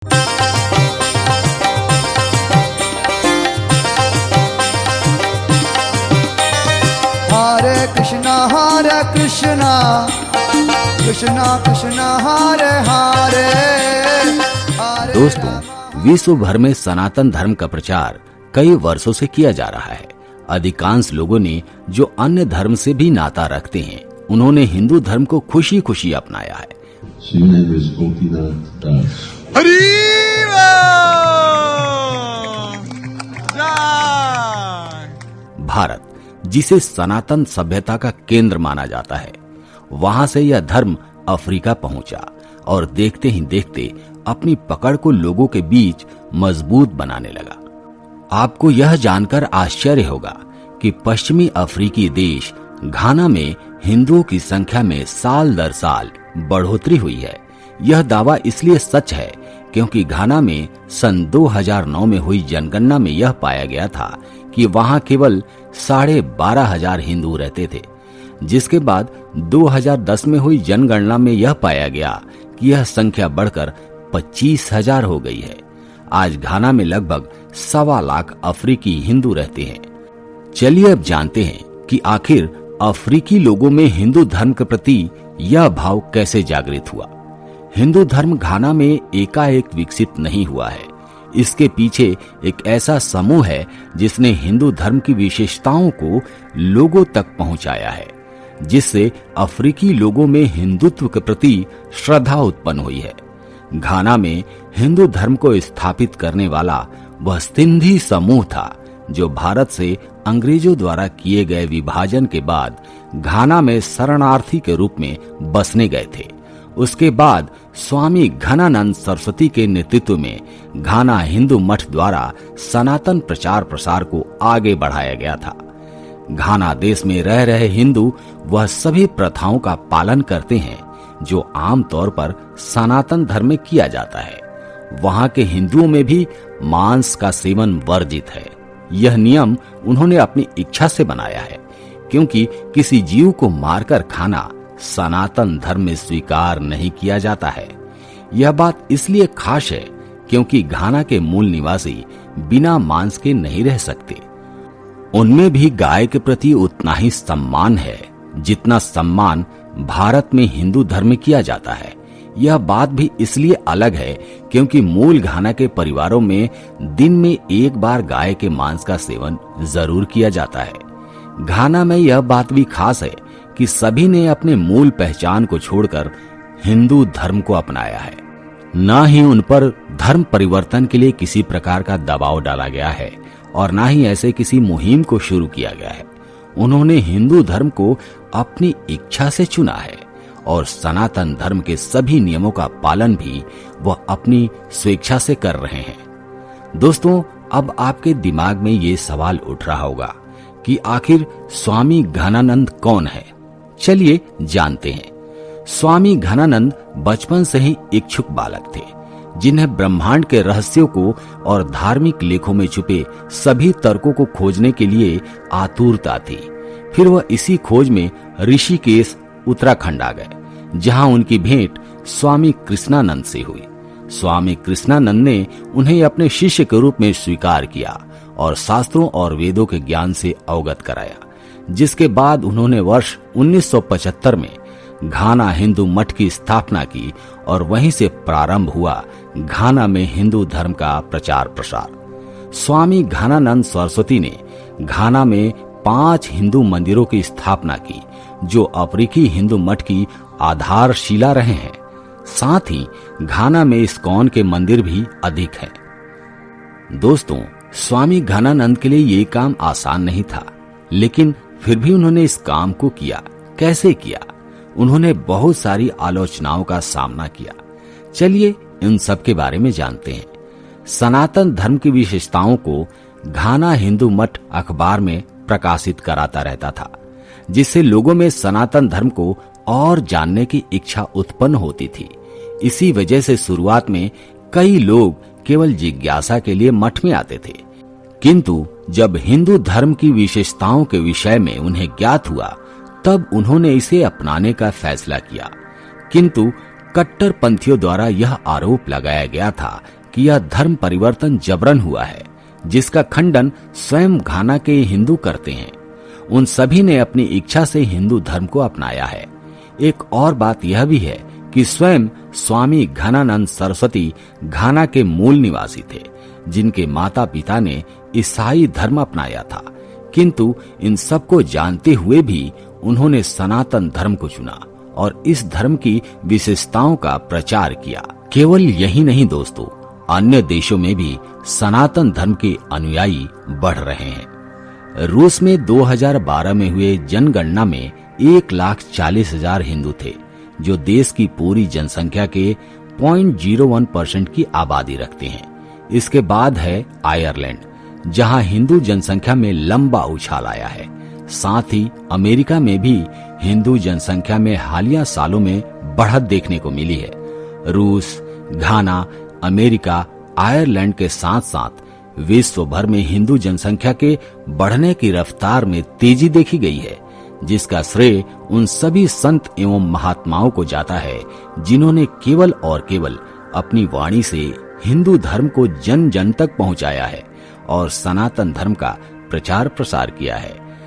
हरे कृष्णा कृष्णा कृष्णा हरे हरे। दोस्तों, विश्व भर में सनातन धर्म का प्रचार कई वर्षों से किया जा रहा है। अधिकांश लोगों ने जो अन्य धर्म से भी नाता रखते हैं, उन्होंने हिंदू धर्म को खुशी खुशी अपनाया है। भारत, जिसे सनातन सभ्यता का केंद्र माना जाता है, वहां से यह धर्म अफ्रीका पहुंचा और देखते ही देखते अपनी पकड़ को लोगों के बीच मजबूत बनाने लगा। आपको यह जानकर आश्चर्य होगा कि पश्चिमी अफ्रीकी देश घाना में हिंदुओं की संख्या में साल दर साल बढ़ोतरी हुई है। यह दावा इसलिए सच है क्योंकि घाना में सन 2009 में हुई जनगणना में यह पाया गया था कि वहां केवल 12,500 हिंदू रहते थे, जिसके बाद 2010 में हुई जनगणना में यह पाया गया कि यह संख्या बढ़कर 25,000 हो गई है। आज घाना में लगभग 1.25 लाख अफ्रीकी हिंदू रहते हैं। चलिए अब जानते हैं कि आखिर अफ्रीकी लोगों में हिंदू धर्म के प्रति यह भाव कैसे जागृत हुआ। हिंदू धर्म घाना में एकाएक विकसित नहीं हुआ है। इसके पीछे एक ऐसा समूह है जिसने हिंदू धर्म की विशेषताओं को लोगों तक पहुंचाया है, जिससे अफ्रीकी लोगों में हिंदुत्व के प्रति श्रद्धा उत्पन्न हुई है। घाना में हिंदू धर्म को स्थापित करने वाला वह सिंधी समूह था जो भारत से अंग्रेजों द्वारा किए गए विभाजन के बाद घाना में शरणार्थी के रूप में बसने गए थे। उसके बाद स्वामी घनानंद सरस्वती के नेतृत्व में घाना हिंदू मठ द्वारा सनातन प्रचार प्रसार को आगे बढ़ाया गया था। घाना देश में रह रहे हिंदू वह सभी प्रथाओं का पालन करते हैं जो आमतौर पर सनातन धर्म में किया जाता है। वहां के हिंदुओं में भी मांस का सेवन वर्जित है। यह नियम उन्होंने अपनी इच्छा से बनाया है, क्योंकि किसी जीव को मारकर खाना सनातन धर्म में स्वीकार नहीं किया जाता है। यह बात इसलिए खास है क्योंकि घाना के मूल निवासी बिना मांस के नहीं रह सकते। उनमें भी गाय के प्रति उतना ही सम्मान है जितना सम्मान भारत में हिंदू धर्म में किया जाता है। यह बात भी इसलिए अलग है क्योंकि मूल घाना के परिवारों में दिन में एक बार गाय के मांस का सेवन जरूर किया जाता है। घाना में यह बात भी खास है कि सभी ने अपने मूल पहचान को छोड़कर हिंदू धर्म को अपनाया है। न ही उन पर धर्म परिवर्तन के लिए किसी प्रकार का दबाव डाला गया है और न ही ऐसे किसी मुहिम को शुरू किया गया है। उन्होंने हिंदू धर्म को अपनी इच्छा से चुना है और सनातन धर्म के सभी नियमों का पालन भी वह अपनी स्वेच्छा से कर रहे हैं। दोस्तों, अब आपके दिमाग में ये सवाल उठ रहा होगा कि आखिर स्वामी घनानंद कौन है। चलिए जानते हैं। स्वामी घनानंद बचपन से ही इच्छुक बालक थे, जिन्हें ब्रह्मांड के रहस्यों को और धार्मिक लेखों में छुपे सभी तर्कों को खोजने के लिए आतुरता थी। फिर वह इसी खोज में ऋषिकेश उत्तराखंड आ गए, जहां उनकी भेंट स्वामी कृष्णानंद से हुई। स्वामी कृष्णानंद ने उन्हें अपने शिष्य के रूप में स्वीकार किया और शास्त्रों और वेदों के ज्ञान से अवगत कराया, जिसके बाद उन्होंने वर्ष 1975 में घाना हिंदू मठ की स्थापना की और वहीं से प्रारंभ हुआ घाना में हिंदू धर्म का प्रचार प्रसार। स्वामी घनानंद सरस्वती ने घाना में 5 हिंदू मंदिरों की स्थापना की, जो अफ्रीकी हिंदू मठ की आधारशिला रहे हैं। साथ ही घाना में इस्कॉन के मंदिर भी अधिक हैं। दोस्तों, स्वामी घनानंद के लिए ये काम आसान नहीं था, लेकिन फिर भी उन्होंने इस काम को किया। कैसे किया? उन्होंने बहुत सारी आलोचनाओं का सामना किया। चलिए इन सब के बारे में जानते हैं। सनातन धर्म की विशेषताओं को घाना हिंदू मठ अखबार में प्रकाशित कराता रहता था, जिससे लोगों में सनातन धर्म को और जानने की इच्छा उत्पन्न होती थी। इसी वजह से शुरुआत में कई लोग केवल जिज्ञासा के लिए मठ में आते थे, किंतु जब हिंदू धर्म की विशेषताओं के विषय में उन्हें ज्ञात हुआ, तब उन्होंने इसे अपनाने का फैसला किया। किंतु कट्टरपंथियों द्वारा यह आरोप लगाया गया था कि यह धर्म परिवर्तन जबरन हुआ है, जिसका खंडन स्वयं घाना के हिंदू करते हैं। उन सभी ने अपनी इच्छा से हिंदू धर्म को अपनाया है। एक और बात यह भी है कि स्वयं स्वामी घनानंद सरस्वती घाना के मूल निवासी थे, जिनके माता पिता ने ईसाई धर्म अपनाया था, किंतु इन सब को जानते हुए भी उन्होंने सनातन धर्म को चुना और इस धर्म की विशेषताओं का प्रचार किया। केवल यही नहीं दोस्तों, अन्य देशों में भी सनातन धर्म के अनुयायी बढ़ रहे हैं। रूस में 2012 में हुए जनगणना में 1,40,000 हिंदू थे, जो देश की पूरी जनसंख्या के 0.01% की आबादी रखते हैं। इसके बाद है आयरलैंड, जहां हिंदू जनसंख्या में लंबा उछाल आया है। साथ ही अमेरिका में भी हिंदू जनसंख्या में हालिया सालों में बढ़त देखने को मिली है। रूस, घाना, अमेरिका, आयरलैंड के साथ साथ विश्व भर में हिंदू जनसंख्या के बढ़ने की रफ्तार में तेजी देखी गई है, जिसका श्रेय उन सभी संत एवं महात्माओं को जाता है जिन्होंने केवल और केवल अपनी वाणी से हिंदू धर्म को जन जन तक पहुंचाया है और सनातन धर्म का प्रचार प्रसार किया है।